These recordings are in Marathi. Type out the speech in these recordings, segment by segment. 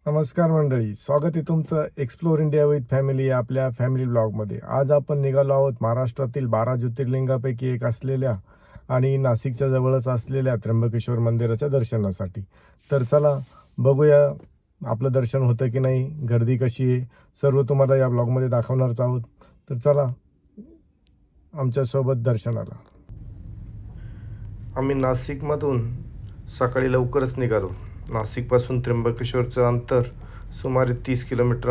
नमस्कार मंडळी, स्वागत आहे तुमचं एक्सप्लोर इंडिया विथ फॅमिली या आपल्या फॅमिली ब्लॉगमध्ये. आज आपण निघालो आहोत महाराष्ट्रातील 12 ज्योतिर्लिंगापैकी एक असलेल्या आणि नाशिकच्या जवळच असलेल्या त्र्यंबकेश्वर मंदिराच्या दर्शनासाठी. तर चला बघूया आपलं दर्शन होतं की नाही, गर्दी कशी आहे, सर्व तुम्हाला या ब्लॉगमध्ये दाखवणारच आहोत. तर चला आमच्यासोबत दर्शनाला. आम्ही नाशिकमधून सकाळी लवकरच निघालो. नाशिकपासून त्र्यंबकेश्वरचं अंतर सुमारे 30 किलोमीटर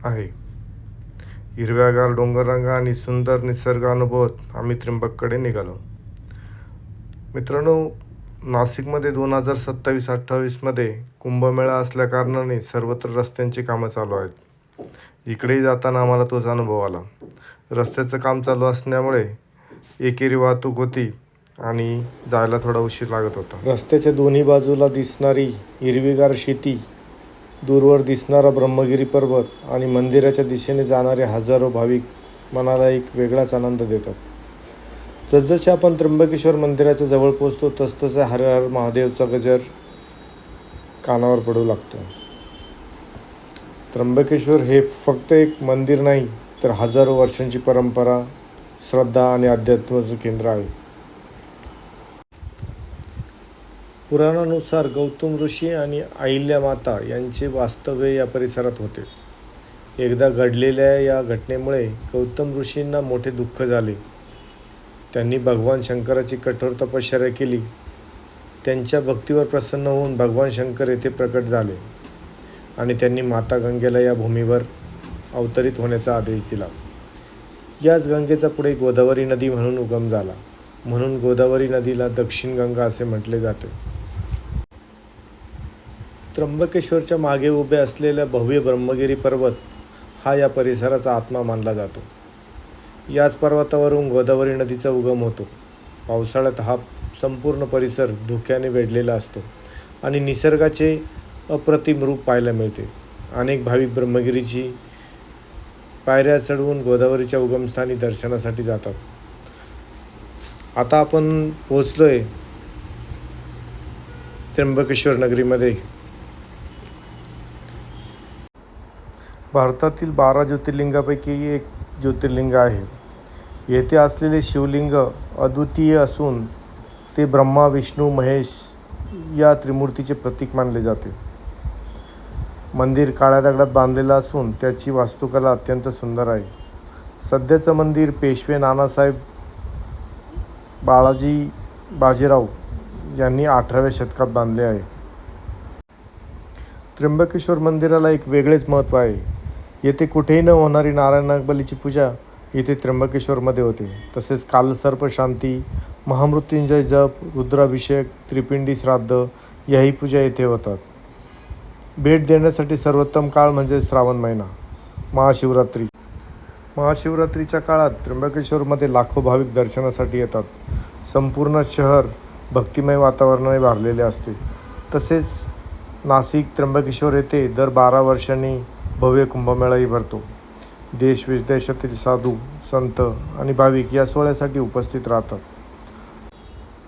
आहे. हिरव्यागार डोंगररांगा आणि सुंदर निसर्ग अनुभवत आम्ही त्र्यंबककडे निघालो. मित्रांनो, नाशिकमध्ये 2027-28मध्ये कुंभमेळा असल्याकारणाने सर्वत्र रस्त्यांची कामं चालू आहेत. इकडेही जाताना आम्हाला तोच अनुभव आला. रस्त्याचं काम चालू असल्यामुळे एकेरी वाहतूक होती आणि जायला थोडा उशीर लागत होता. रस्त्याच्या दोन्ही बाजूला दिसणारी हिरवीगार शेती, दूरवर दिसणारा ब्रह्मगिरी पर्वत आणि मंदिराच्या दिशेने जाणारे हजारो भाविक मनाला एक वेगळाच आनंद देतात. जसजसे आपण त्र्यंबकेश्वर मंदिराच्या जवळ पोहोचतो तसतसा हर हर महादेवचा गजर कानावर पडू लागतो. त्र्यंबकेश्वर हे फक्त एक मंदिर नाही, तर हजारो वर्षांची परंपरा, श्रद्धा आणि अध्यात्माचं केंद्र आहे. पुराणानुसार गौतम ऋषी आणि अहिल्या माता यांचे वास्तव्य या परिसरात होते. एकदा घडलेल्या या घटनेमुळे गौतम ऋषींना मोठे दुःख झाले. त्यांनी भगवान शंकराची कठोर तपश्चर्या केली. त्यांच्या भक्तीवर प्रसन्न होऊन भगवान शंकर येथे प्रकट झाले आणि त्यांनी माता गंगेला या भूमीवर अवतरित होण्याचा आदेश दिला. याच गंगेचा पुढे गोदावरी नदी म्हणून उगम झाला. म्हणून गोदावरी नदीला दक्षिण गंगा असे म्हटले जाते. त्र्यंबकेश्वरच्या मागे उभे असलेला भव्य ब्रह्मगिरी पर्वत हा या परिसराचा आत्मा मानला जातो. याच पर्वतावरून गोदावरी नदीचा उगम होतो. पावसाळ्यात हा संपूर्ण परिसर धुक्याने वेढलेला असतो आणि निसर्गाचे अप्रतिम रूप पाहायला मिळते. अनेक भाविक ब्रह्मगिरीची पायऱ्या चढवून गोदावरीच्या उगमस्थानी दर्शनासाठी जातात. आता आपण पोहोचलोय त्र्यंबकेश्वर नगरीमध्ये. भारतातील 12 ज्योतिर्लिंगापैकी एक ज्योतिर्लिंग आहे. येथे असलेले शिवलिंग अद्वितीय असून ते ब्रह्मा, विष्णू, महेश या त्रिमूर्तीचे प्रतीक मानले जाते. मंदिर काळ्या दगडात बांधलेलं असून त्याची वास्तुकला अत्यंत सुंदर आहे. सध्याचं मंदिर पेशवे नानासाहेब बाजीराव यांनी 18व्या शतकात बांधले आहे. त्र्यंबकेश्वर मंदिराला एक वेगळेच महत्त्व आहे. येथे कुठेही न होणारी नारायण नागबलीची पूजा येथे त्र्यंबकेश्वरमध्ये होते. तसेच कालसर्प शांती, महामृत्युंजय जप, रुद्राभिषेक, त्रिपिंडी श्राद्ध याही पूजा येथे होतात. भेट देण्यासाठी सर्वोत्तम काळ म्हणजे श्रावण महिना, महाशिवरात्री. महाशिवरात्रीच्या काळात त्र्यंबकेश्वरमध्ये लाखो भाविक दर्शनासाठी येतात. संपूर्ण शहर भक्तिमय वातावरणाने भरलेले असते. तसेच नाशिक त्र्यंबकेश्वर येथे दर 12 वर्षांनी भव्य कुंभमेळाही भरतो. देश विदेशातील साधू, संत आणि भाविक या सोहळ्यासाठी उपस्थित राहतात.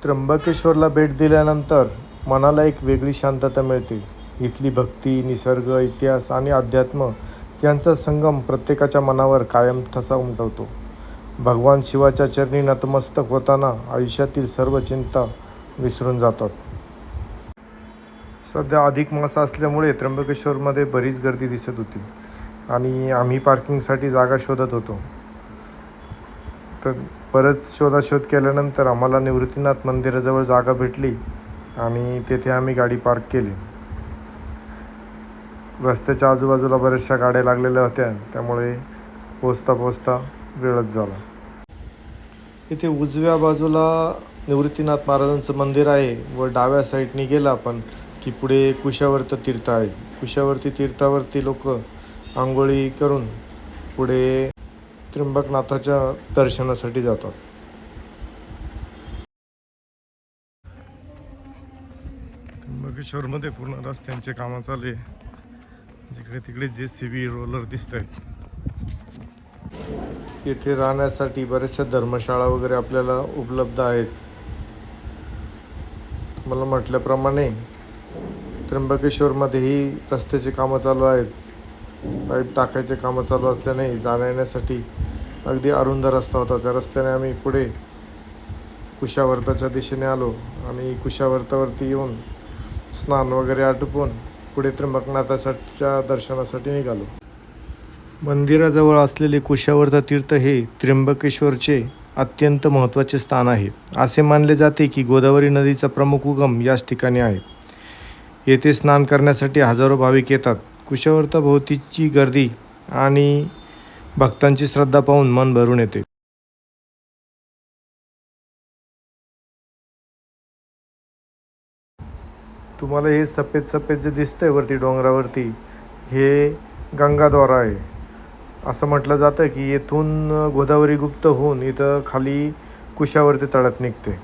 त्र्यंबकेश्वरला भेट दिल्यानंतर मनाला एक वेगळी शांतता मिळते. इथली भक्ती, निसर्ग, इतिहास आणि अध्यात्म यांचा संगम प्रत्येकाच्या मनावर कायम ठसा उमटवतो. भगवान शिवाच्या चरणी नतमस्तक होताना आयुष्यातील सर्व चिंता विसरून जातात. सध्या अधिक मास असल्यामुळे त्र्यंबकेश्वरमध्ये बरीच गर्दी दिसत होती आणि आम्ही पार्किंगसाठी जागा शोधत होतो. तर परत शोधाशोध केल्यानंतर आम्हाला निवृत्तीनाथ मंदिराजवळ जागा भेटली आणि तेथे आम्ही गाडी पार्क केली. रस्त्याच्या आजूबाजूला बऱ्याचशा गाड्या लागलेल्या होत्या, त्यामुळे पोचता वेळच झाला. इथे उजव्या बाजूला निवृत्तीनाथ महाराजांचं मंदिर आहे व डाव्या साईडने गेला आपण की पुढे कुशावर्त तीर्थ आहे. कुशावर्ती तीर्थावरती लोक आंघोळी करून पुढे त्र्यंबकनाथाच्या दर्शनासाठी जातात. त्र्यंबकेश्वरमध्ये पूर्ण रस्त्यांचे कामं चालू आहे. जिकडे तिकडे JCB रोलर दिसत आहेत. येथे राहण्यासाठी बऱ्याचशा धर्मशाळा वगैरे आपल्याला उपलब्ध आहेत. मला म्हटल्याप्रमाणे त्र्यंबकेश्वरमध्येही रस्त्याची कामं चालू आहेत. पाईप टाकायचे कामं चालू असल्याने जाण्या येण्यासाठी अगदी अरुंद रस्ता होता. त्या रस्त्याने आम्ही पुढे कुशावर्ताच्या दिशेने आलो आणि कुशावर्तावरती येऊन स्नान वगैरे आटोपून पुढे त्र्यंबकनाथाच्या दर्शनासाठी निघालो. मंदिराजवळ असलेले कुशावर्त तीर्थ हे त्र्यंबकेश्वरचे अत्यंत महत्त्वाचे स्थान आहे. असे मानले जाते की गोदावरी नदीचा प्रमुख उगम याच ठिकाणी आहे. येथे स्नान करण्यासाठी हजारो भाविक येतात. कुशावर्ताभोवतीची गर्दी आणि भक्तांची श्रद्धा पाहून मन भरून येते. तुम्हाला हे सफेद सफेद जे दिसतंय वरती डोंगरावरती, हे गंगाद्वार आहे. असं म्हटलं जातं की येथून गोदावरी गुप्त होऊन इथं खाली कुशावर्ती तळ्यात निघते.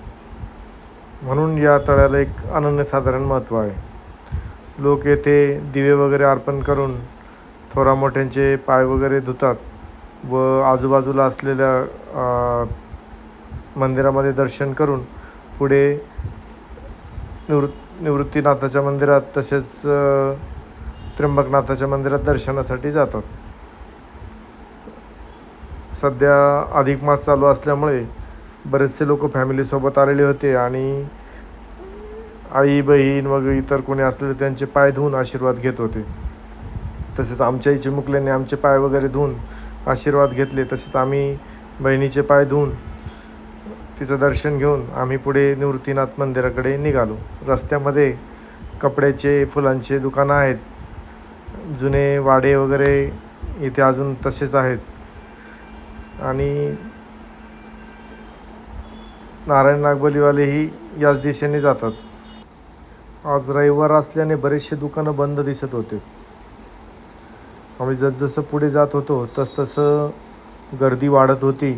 म्हणून या तळ्याला एक अनन्यसाधारण महत्त्व आहे. लोक येथे दिवे वगैरे अर्पण करून थोरा मोठ्यांचे पाय वगैरे धुतात व आजूबाजूला असलेल्या मंदिरामध्ये दर्शन करून पुढे निवृत्तीनाथाच्या मंदिरात तसेच त्र्यंबकनाथाच्या मंदिरात दर्शनासाठी जातात. सध्या अधिक मास चालू असल्यामुळे बरेचसे लोक फॅमिलीसोबत आलेले होते आणि आई बहीण वगैरे इतर कोणी असलेले त्यांचे पाय धुवून आशीर्वाद घेत होते. तसेच आमच्याही चिमुकल्यांनी आमचे पाय वगैरे धुवून आशीर्वाद घेतले. तसेच आम्ही बहिणीचे पाय धुवून तिचं दर्शन घेऊन आम्ही पुढे निवृत्तीनाथ मंदिराकडे निघालो. रस्त्यामध्ये कपड्याचे फुलांचे दुकानं आहेत. जुने वाडे वगैरे इथे अजून तसेच आहेत आणि नारायण नागबलीवालेही याच दिशेने जातात. आज रविवार असल्याने बरेचसे दुकानं बंद दिसत होते. आम्ही जसजसं पुढे जात होतो तसतसं गर्दी वाढत होती.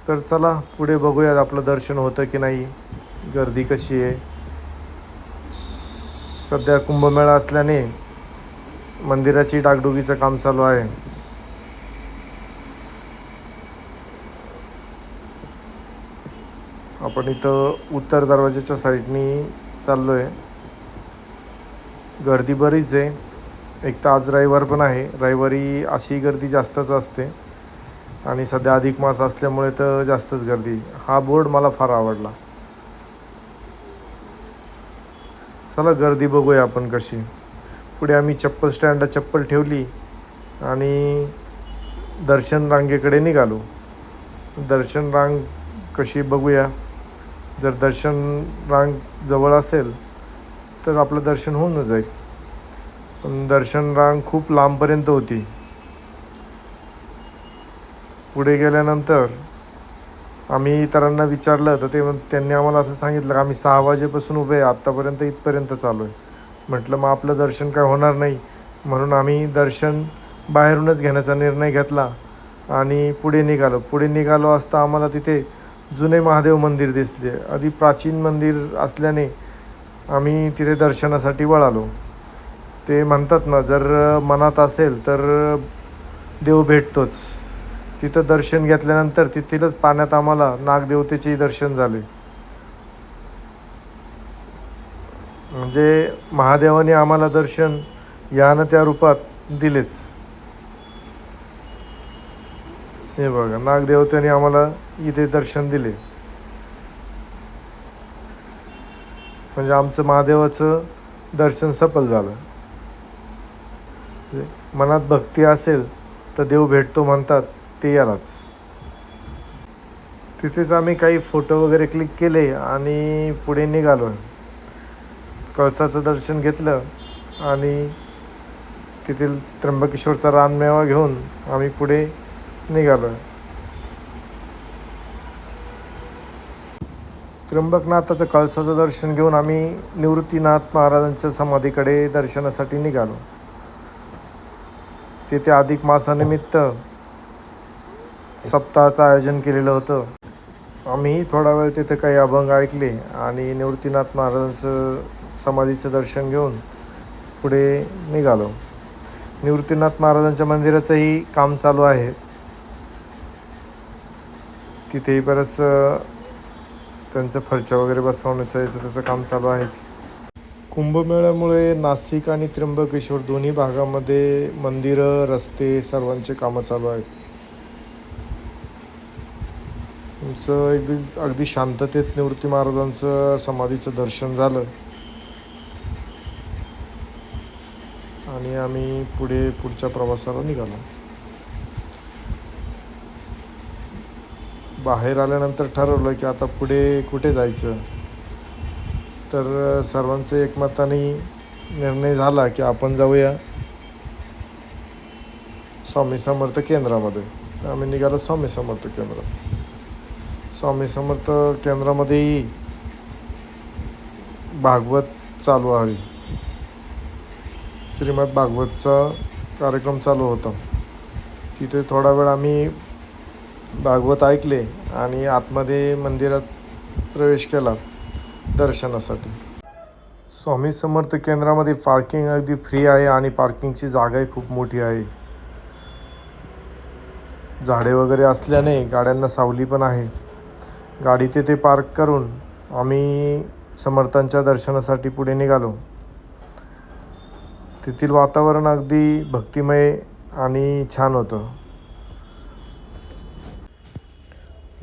तर चला पुढे बघूयात आपलं दर्शन होतं की नाही, गर्दी कशी आहे. सध्या कुंभमेळा असल्याने मंदिराची डागडुगीचं काम चालू आहे. आपण इथं उत्तर दरवाजाच्या साईडनी चाललो आहे. गर्दी बरीच आहे. एक तर आज रविवार पण आहे. रविवारी अशी गर्दी जास्तच असते आणि सध्या अधिक मास असल्यामुळे तर जास्तच गर्दी. हा बोर्ड मला फार आवडला. चला गर्दी बघूया आपण कशी. पुढे आम्ही चप्पल स्टँडला चप्पल ठेवली आणि दर्शन रांगेकडे निघालो. दर्शन रांग कशी बघूया. जर दर्शन रांग जवळ असेल तर आपलं दर्शन होऊन जाईल. पण दर्शन रांग खूप लांबपर्यंत होती. पुढे गेल्यानंतर आम्ही इतरांना विचारलं तर त्यांनी आम्हाला असं सांगितलं की आम्ही 6 वाजेपासून उभे आहे, आत्तापर्यंत इथपर्यंत चालू आहे. म्हटलं मग आपलं दर्शन काय होणार नाही. म्हणून आम्ही दर्शन बाहेरूनच घेण्याचा निर्णय घेतला आणि पुढे निघालो असता आम्हाला तिथे जुने महादेव मंदिर दिसले. आधी प्राचीन मंदिर असल्याने आम्ही तिथे दर्शनासाठी वळालो. ते म्हणतात ना, जर मनात असेल तर देव भेटतोच. तिथं दर्शन घेतल्यानंतर तिथेच पाण्यात आम्हाला नागदेवतेचेही दर्शन झाले. म्हणजे महादेवाने आम्हाला दर्शन या न त्या रूपात दिलेच. हे बघा, नागदेवतेने आम्हाला इथे दर्शन दिले. म्हणजे आमचं महादेवाचं दर्शन सफल झालं. मनात भक्ती असेल तर देव भेटतो म्हणतात, ते यालाच. तिथेच आम्ही काही फोटो वगैरे क्लिक केले आणि पुढे निघालो. कळसाचं दर्शन घेतलं आणि तेथील त्र्यंबकेश्वरचा रानमेवा घेऊन आम्ही पुढे निघालो. त्र्यंबकनाथाचं कळसाचं दर्शन घेऊन आम्ही निवृत्तीनाथ महाराजांच्या समाधीकडे दर्शनासाठी निघालो. तिथे अधिक मासानिमित्त सप्ताहाचं आयोजन केलेलं होतं. आम्ही थोडा वेळ तिथे काही अभंग ऐकले आणि निवृत्तीनाथ महाराजांचं समाधीचं दर्शन घेऊन पुढे निघालो. निवृत्तीनाथ महाराजांच्या मंदिराचंही काम चालू आहे. तिथेही बरंच त्यांचं फरच्या वगैरे बसवण्याचं त्याचं काम चालू आहेच. कुंभमेळ्यामुळे नाशिक आणि त्र्यंबकेश्वर दोन्ही भागामध्ये मंदिरं, रस्ते सर्वांचे कामं चालू आहेत. तुमचं अगदी शांततेत निवृत्ती महाराजांचं समाधीचं दर्शन झालं आणि आम्ही पुढच्या प्रवासाला निघालो. बाहेर आल्यानंतर ठरवलं की आता पुढे कुठे जायचं. तर सर्वांचे एकमताने निर्णय झाला की आपण जाऊया स्वामी समर्थ केंद्रामध्ये. आम्ही निघालो स्वामी समर्थ केंद्रात. स्वामी समर्थ केंद्रामध्येही भागवत चालू आहे. श्रीमद भागवतचा कार्यक्रम चालू होता. तिथे थोडा वेळ आम्ही भागवत ऐकले आणि आतमध्ये मंदिरात प्रवेश केला दर्शनासाठी. स्वामी समर्थ केंद्रामध्ये पार्किंग अगदी फ्री आहे आणि पार्किंगची जागाही खूप मोठी आहे. झाडे वगैरे असल्याने गाड्यांना सावली पण आहे. गाडी तेथे पार्क करून आम्ही समर्थांच्या दर्शनासाठी पुढे निघालो. तेथील वातावरण अगदी भक्तिमय आणि छान होतं.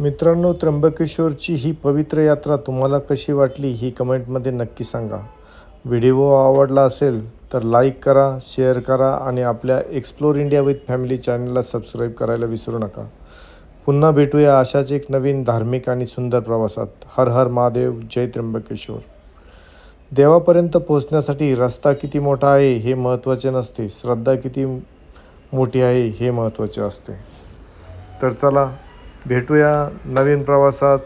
मित्रांनो, त्र्यंबकेश्वरची ही पवित्र यात्रा तुम्हाला कशी वाटली ही कमेंटमध्ये नक्की सांगा. व्हिडिओ आवडला असेल तर लाईक करा, शेअर करा आणि आपल्या एक्सप्लोर इंडिया विथ फॅमिली चॅनलला सबस्क्राईब करायला विसरू नका. पुन्हा भेटूया अशाच एक नवीन धार्मिक आणि सुंदर प्रवासात. हर हर महादेव, जय त्र्यंबकेश्वर. देवापर्यंत पोहोचण्यासाठी रस्ता किती मोठा आहे हे महत्त्वाचे नसते, श्रद्धा किती मोठी आहे हे महत्त्वाचे असते. तर चला भेटूया नवीन प्रवासात,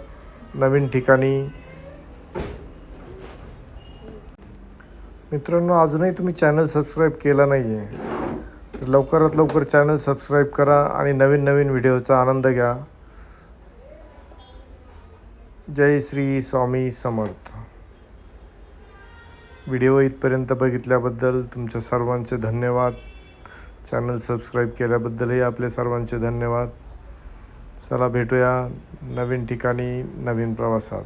नवीन ठिकाणी. मित्रांनो, अजूनही तुम्ही चॅनल सबस्क्राईब केला नाही आहे तर लवकरात लवकर चॅनल सबस्क्राईब करा आणि नवीन नवीन व्हिडिओचा आनंद घ्या. जय श्री स्वामी समर्थ. व्हिडिओ इथपर्यंत बघितल्याबद्दल तुमच्या सर्वांचे धन्यवाद. चॅनल सबस्क्राईब केल्याबद्दलही आपले सर्वांचे धन्यवाद. चला भेटूया नवीन ठिकाणी, नवीन प्रवासात.